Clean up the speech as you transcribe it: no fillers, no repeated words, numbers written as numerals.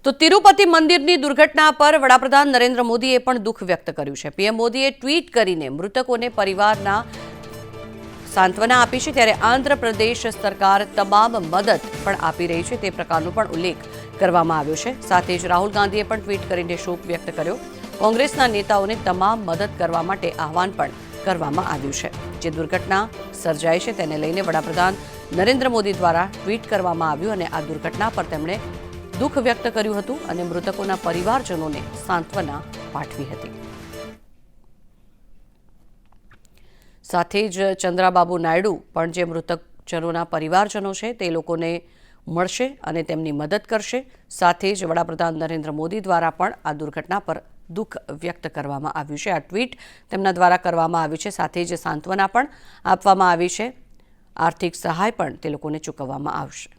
તો તિરુપતિ મંદિરની દુર્ઘટના પર વડાપ્રધાન નરેન્દ્ર મોદીએ પણ દુઃખ વ્યક્ત કર્યું છે। પીએમ મોદીએ ટ્વીટ કરીને મૃતકોને પરિવારના સાંત્વના આપી છે, ત્યારે આંધ્રપ્રદેશ સરકાર તમામ મદદ પણ આપી રહી છે તે પ્રકારનો પણ ઉલ્લેખ કરવામાં આવ્યો છે। સાથે જ રાહુલ ગાંધીએ પણ ટ્વીટ કરીને શોક વ્યક્ત કર્યો। કોંગ્રેસના નેતાઓને તમામ મદદ કરવા માટે આહવાન પણ કરવામાં આવ્યું છે। જે દુર્ઘટના સર્જાઈ છે તેને લઈને વડાપ્રધાન નરેન્દ્ર મોદી દ્વારા ટ્વીટ કરવામાં આવ્યું અને આ દુર્ઘટના પર તેમણે દુઃખ વ્યક્ત કર્યું હતું અને મૃતકોના પરિવારજનોને સાંત્વના પાઠવી હતી। સાથે જ ચંદ્રાબાબુ નાયડુ પણ જે મૃતકજનોના પરિવારજનો છે તે લોકોને મળશે અને તેમની મદદ કરશે। સાથે જ વડાપ્રધાન નરેન્દ્ર મોદી દ્વારા પણ આ દુર્ઘટના પર દુઃખ વ્યક્ત કરવામાં આવ્યું છે। આ ટ્વીટ તેમના દ્વારા કરવામાં આવ્યું છે। સાથે જ સાંત્વના પણ આપવામાં આવી છે। આર્થિક સહાય પણ તે લોકોને ચૂકવવામાં આવશે।